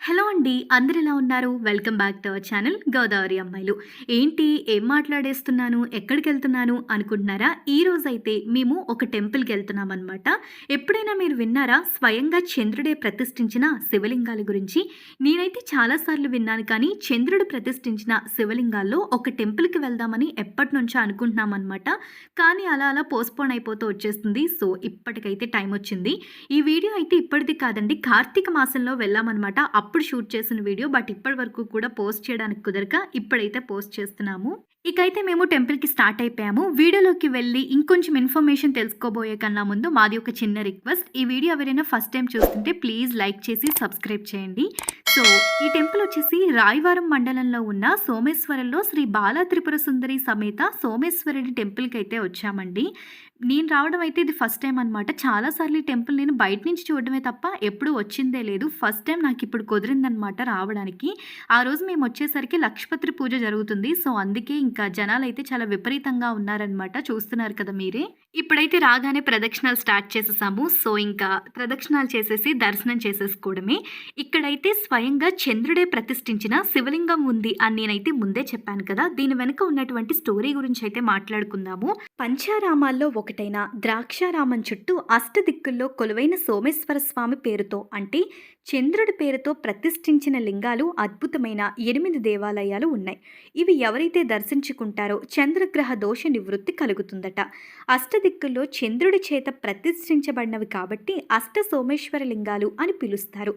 Hello అండి. అందరూ ఎలా ఉన్నారు? Welcome back to our channel Godavari అమ్మాయిలు. ఏంటి ఏం మాట్లాడేస్తున్నాను, ఎక్కడికెళ్తున్నాను అనుకుంటున్నారా? ఈరోజైతే మేము ఒక టెంపుల్‌కెళ్తున్నామనమాట. ఎప్పుడైనా మీరు విన్నారా? స్వయంగా చంద్రుడే ప్రతిష్ఠించిన శివలింగాల గురించి? నేనైతే చాలా సార్లు విన్నాను కానీ, చంద్రుడు ప్రతిష్ఠించిన శివలింగాల్లో ఒక టెంపుల్‌కి వెళ్దామని ఎప్పటినుంచో అనుకుంటున్నామనమాట. కానీ అలా అలా పోస్ట్‌పోన్ అయిపోతూ వచ్చేస్తుంది. సో, ఇప్పటికైతే టైమొచ్చింది. ఈ వీడియో అయితే ఇప్పటిది కాదండి. కార్తీక మాసంలో వెళ్ళామనమాట. అప్పుడు షూట్ చేసిన వీడియో. బట్ ఇప్పటి వరకు కూడా పోస్ట్ చేయడానికి కుదరక ఇప్పుడైతే పోస్ట్ చేస్తున్నాము. ఇకైతే మేము టెంపుల్‌కి స్టార్ట్ అయిపోయాము. వీడియోలోకి వెళ్ళి ఇంకొంచెం ఇన్ఫర్మేషన్ తెలుసుకోబోయే కన్నా ముందు మాది ఒక చిన్న రిక్వెస్ట్. ఈ వీడియో ఎవరైనా ఫస్ట్ టైం చూస్తుంటే ప్లీజ్ లైక్ చేసి సబ్స్క్రైబ్ చేయండి. సో, ఈ టెంపుల్ వచ్చేసి రాయవరం మండలంలో ఉన్న సోమేశ్వరంలో శ్రీ బాలా త్రిపుర సుందరి సమేత సోమేశ్వరుడి టెంపుల్‌కి అయితే వచ్చామండి. నేను రావడం అయితే ఇది ఫస్ట్ టైం అనమాట. చాలా సార్లు ఈ టెంపుల్ నేను బయట నుంచి చూడడమే తప్ప ఎప్పుడూ వచ్చిందే లేదు. ఫస్ట్ టైం నాకిప్పుడు కుదిరిందనమాట రావడానికి. ఆ రోజు మేమొచ్చేసరికి లక్షపత్రి పూజ జరుగుతుంది. సో, అందుకే ఇంకా జనాలైతే చాలా విపరీతంగా ఉన్నారనమాట. చూస్తున్నారు కదా మీరే. ఇప్పుడైతే రాగానే ప్రదక్షిణాలు స్టార్ట్ చేసేసాము. సో, ఇంకా ప్రదక్షిణాలు చేసేసి దర్శనం చేసేసుకోవడమే. ఇక్కడైతే స్వయంగా చంద్రుడే ప్రతిష్ఠించిన శివలింగం ఉంది అని నేనైతే ముందే చెప్పాను కదా! దీని వెనుక ఉన్నటువంటి స్టోరీ గురించి అయితే మాట్లాడుకుందాము. పంచారామాల్లో ఒకటైన ద్రాక్షారామం చుట్టూ అష్టదిక్కుల్లో కొలువైన సోమేశ్వర స్వామి పేరుతో అంటే చంద్రుడి పేరుతో ప్రతిష్ఠించిన లింగాలు అద్భుతమైన 8 దేవాలయాలు ఉన్నాయి. ఇవి ఎవరైతే దర్శించుకుంటారో చంద్రగ్రహ దోష నివృత్తి కలుగుతుందట. అష్టదిక్కుల్లో చంద్రుడి చేత ప్రతిష్ఠించబడినవి కాబట్టి అష్ట సోమేశ్వర లింగాలు అని పిలుస్తారు.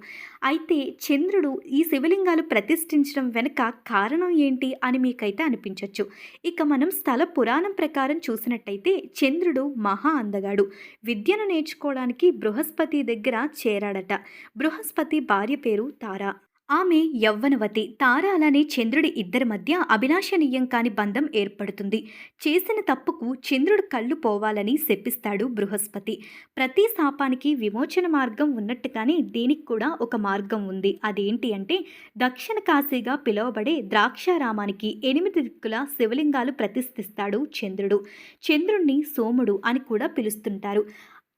అయితే చంద్రుడు ఈ శివలింగాలు ప్రతిష్ఠించడం వెనుక కారణం ఏంటి అని మీకైతే అనిపించవచ్చు. ఇక మనం స్థల పురాణం ప్రకారం చూసినట్టయితే చంద్రుడు మహా అందగాడు. విద్యను నేర్చుకోవడానికి బృహస్పతి దగ్గర చేరాడట. బృహస్పతి భార్య పేరు తార. ఆమె యవ్వనవతి. తార అలానే చంద్రుడి ఇద్దరి మధ్య అభిలాషణీయం కాని బంధం ఏర్పడుతుంది. చేసిన తప్పుకు చంద్రుడు కళ్ళు పోవాలని శపిస్తాడు బృహస్పతి. ప్రతి శాపానికి విమోచన మార్గం ఉన్నట్టుగానే దీనికి కూడా ఒక మార్గం ఉంది. అదేంటి అంటే దక్షిణ కాశీగా పిలువబడే ద్రాక్షారామానికి 8 దిక్కుల శివలింగాలు ప్రతిష్ఠిస్తాడు చంద్రుడు. చంద్రుణ్ణి సోముడు అని కూడా పిలుస్తుంటారు.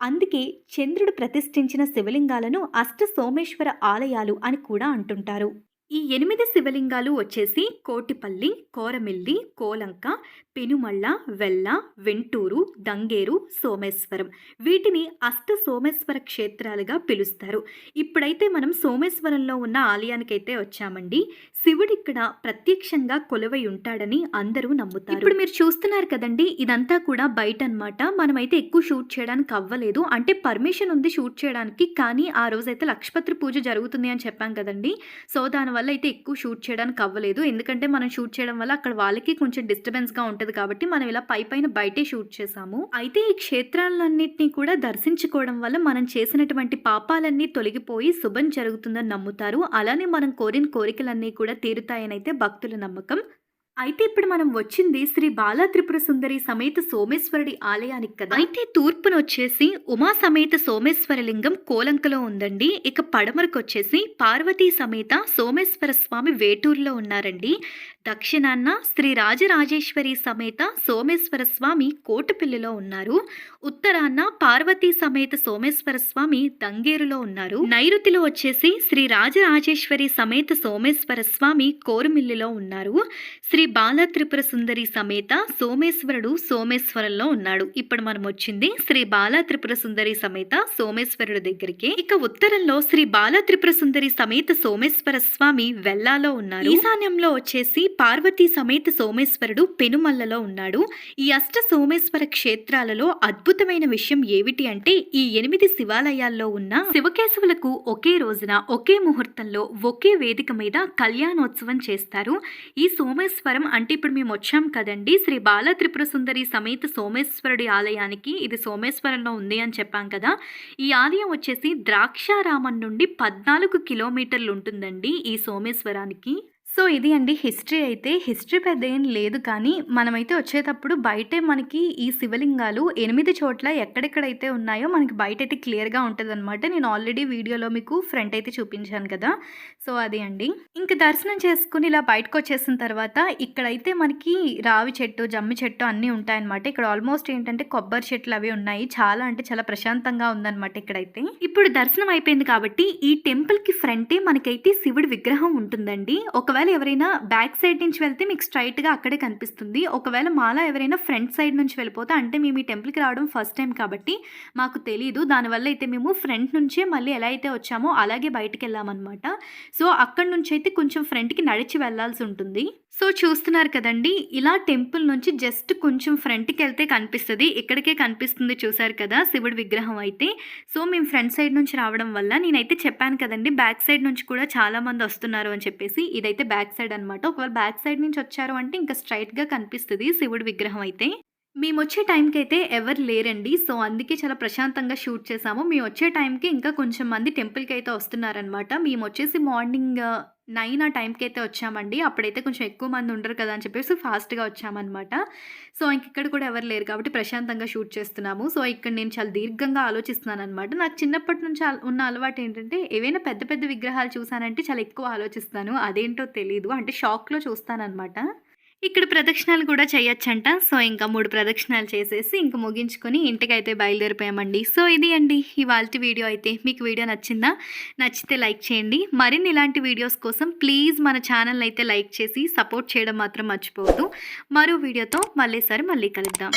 అందుకే చంద్రుడు ప్రతిష్ఠించిన శివలింగాలను అష్ట సోమేశ్వర ఆలయాలు అని కూడా అంటుంటారు. ఈ 8 శివలింగాలు వచ్చేసి కోటిపల్లి, కోరమిల్లి, కోలంక, పెనుమళ్ళ, వెల్ల, వెంటూరు, దంగేరు, సోమేశ్వరం. వీటిని అష్ట సోమేశ్వర క్షేత్రాలుగా పిలుస్తారు. ఇప్పుడైతే మనం సోమేశ్వరంలో ఉన్న ఆలయానికైతే వచ్చామండి. శివుడు ఇక్కడ ప్రత్యక్షంగా కొలువై ఉంటాడని అందరూ నమ్ముతారు. ఇప్పుడు మీరు చూస్తున్నారు కదండి, ఇదంతా కూడా బయట అన్నమాట. మనమైతే ఎక్కువ షూట్ చేయడానికి అవ్వలేదు. అంటే పర్మిషన్ ఉంది షూట్ చేయడానికి, కానీ ఆ రోజైతే లక్షపత్రి పూజ జరుగుతుంది అని చెప్పాం కదండి. సో, దానివల్ల అయితే ఎక్కువ షూట్ చేయడానికి అవ్వలేదు. ఎందుకంటే మనం షూట్ చేయడం వల్ల అక్కడ వాళ్ళకి కొంచెం డిస్టర్బెన్స్‌గా ఉంటది కాబట్టి మనం ఇలా పైన బయటే షూట్ చేశాము. అయితే ఈ క్షేత్రాలన్నిటిని కూడా దర్శించుకోవడం వల్ల మనం చేసినటువంటి పాపాలన్నీ తొలగిపోయి శుభం జరుగుతుందని నమ్ముతారు. అలానే మనం కోరిన కోరికలన్నీ కూడా తీరుతాయని అయితే భక్తుల నమ్మకం. అయితే ఇప్పుడు మనం వచ్చింది శ్రీ బాలా త్రిపుర సుందరి సమేత సోమేశ్వరుడి ఆలయానికి కదా. అయితే తూర్పున వచ్చేసి ఉమా సమేత సోమేశ్వర లింగం కోలంకలో ఉందండి. ఇక పడమరకు వచ్చేసి పార్వతీ సమేత సోమేశ్వర స్వామి వేటూరులో ఉన్నారండి. దక్షిణాన శ్రీ రాజరాజేశ్వరి సమేత సోమేశ్వర స్వామి కోటపిల్లిలో ఉన్నారు. ఉత్తరాన పార్వతీ సమేత సోమేశ్వర స్వామి దంగేరులో ఉన్నారు. నైరుతిలో వచ్చేసి శ్రీ రాజరాజేశ్వరి సమేత సోమేశ్వర స్వామి కోరుమిల్లిలో ఉన్నారు. శ్రీ బాలా త్రిపుర సుందరి సమేత సోమేశ్వరుడు సోమేశ్వరంలో ఉన్నాడు. ఇప్పుడు మనం వచ్చింది శ్రీ బాలా త్రిపుర సుందరి సమేత సోమేశ్వరుడు దగ్గరికి. ఇక ఉత్తరంలో శ్రీ బాలా త్రిపుర సుందరి సమేత సోమేశ్వర స్వామి వెల్లాలో ఉన్నారు. ఈశాన్యంలో వచ్చేసి పార్వతీ సమేత సోమేశ్వరుడు పెనుమల్లలో ఉన్నాడు. ఈ అష్ట సోమేశ్వర క్షేత్రాలలో అద్భుతమైన విషయం ఏమిటి అంటే ఈ 8 శివాలయాల్లో ఉన్న శివకేశవులకు ఒకే రోజున ఒకే ముహూర్తంలో ఒకే వేదిక మీద కళ్యాణోత్సవం చేస్తారు. ఈ సోమేశ్వరం అంటే ఇప్పుడు మేము వచ్చాం కదండి శ్రీ బాలా త్రిపుర సుందరి సమేత సోమేశ్వరుడి ఆలయానికి. ఇది సోమేశ్వరంలో ఉంది అని చెప్పాం కదా. ఈ ఆలయం వచ్చేసి ద్రాక్షారామం నుండి 14 కిలోమీటర్లు ఉంటుందండి ఈ సోమేశ్వరానికి. సో ఇది అండి హిస్టరీ అయితే. హిస్టరీ పెద్దేం లేదు కానీ, మనమైతే వచ్చేటప్పుడు బయటే మనకి ఈ శివలింగాలు 8 చోట్ల ఎక్కడెక్కడైతే ఉన్నాయో మనకి బయటైతే క్లియర్‌గా ఉంటదనమాట. నేను ఆల్రెడీ వీడియోలో మీకు ఫ్రంట్ అయితే చూపించాను కదా! సో అది అండి. ఇంక దర్శనం చేసుకొని ఇలా బయటకొచ్చేసిన తర్వాత ఇక్కడైతే మనకి రావి చెట్టు, జమ్మి చెట్టు అన్నీ ఉంటాయన్నమాట. ఇక్కడ ఆల్మోస్ట్ ఏంటంటే కొబ్బరి చెట్లు అవి ఉన్నాయి. చాలా అంటే చాలా ప్రశాంతంగా ఉందన్నమాట ఇక్కడైతే. ఇప్పుడు దర్శనం అయిపోయింది కాబట్టి ఈ టెంపుల్‌కి ఫ్రంటే మనకైతే శివుడి విగ్రహం ఉంటుందండి. ఒకవేళ ఎవరైనా బ్యాక్ సైడ్ నుంచి వెళ్తే మీకు స్ట్రెయిట్‌గా అక్కడే కనిపిస్తుంది. ఒకవేళ మాలా ఎవరైనా ఫ్రంట్ సైడ్ నుంచి వెళ్ళిపోతే అంటే మేము ఈ టెంపుల్‌కి రావడం ఫస్ట్ టైమ్ కాబట్టి మాకు తెలీదు. దానివల్ల అయితే మేము ఫ్రంట్ నుంచే మళ్ళీ ఎలా అయితే వచ్చామో అలాగే బయటికెళ్ళామనమాట. సో, అక్కడి నుంచయితే కొంచెం ఫ్రంట్‌కి నడిచి వెళ్ళాల్సి ఉంటుంది. సో, చూస్తున్నారు కదండీ! ఇలా టెంపుల్ నుంచి జస్ట్ కొంచెం ఫ్రంట్‌కెళ్తే కనిపిస్తది. ఇక్కడికే కనిపిస్తుంది చూసారు కదా! శివుడి విగ్రహం అయితే. సో, మేము ఫ్రంట్ సైడ్ నుంచి రావడం వల్ల నేనైతే చెప్పాను కదండీ! బ్యాక్ సైడ్ నుంచి కూడా చాలామంది వస్తున్నారు అని చెప్పేసి. ఇదైతే బ్యాక్ సైడ్ అనమాట. ఒకవేళ బ్యాక్ సైడ్ నుంచి వచ్చారు అంటే ఇంకా స్ట్రెయిట్‌గా కనిపిస్తది శివుడి విగ్రహం అయితే. మేమొచ్చే టైంకైతే ఎవరు లేరండి. సో, అందుకే చాలా ప్రశాంతంగా షూట్ చేశాము. మేమొచ్చే టైంకి ఇంకా కొంచెం మంది టెంపుల్‌కైతే వస్తున్నారనమాట. మేమొచ్చేసి మార్నింగ్ 9 ఆ టైంకైతే వచ్చామండి. అప్పుడైతే కొంచెం ఎక్కువ మంది ఉండరు కదా అని చెప్పేసి ఫాస్ట్‌గా వచ్చామనమాట. సో, ఇంకిక్కడ కూడా ఎవరు లేరు కాబట్టి ప్రశాంతంగా షూట్ చేస్తున్నాము. సో, ఇక్కడ నేను చాలా దీర్ఘంగా ఆలోచిస్తున్నాననమాట. నాకు చిన్నప్పటి నుంచి ఉన్న అలవాటేంటంటే ఏవైనా పెద్ద పెద్ద విగ్రహాలు చూసానంటే చాలా ఎక్కువ ఆలోచిస్తాను. అదేంటో తెలీదు. అంటే షాక్‌లో చూస్తాననమాట. ఇక్కడ ప్రదక్షిణాలు కూడా చేయొచ్చంట. సో, ఇంకా 3 ప్రదక్షిణాలు చేసేసి ఇంక ముగించుకొని ఇంటికైతే బయలుదేరిపోయామండి. సో, ఇది అండి ఇవాల్టి వీడియో అయితే. మీకు వీడియో నచ్చిందా? నచ్చితే లైక్ చేయండి. మరిన్ని ఇలాంటి వీడియోస్ కోసం ప్లీజ్ మన ఛానల్‌ని అయితే లైక్ చేసి సపోర్ట్ చేయడం మాత్రం మర్చిపోవద్దు. మరో వీడియోతో మళ్ళీ కలుద్దాం.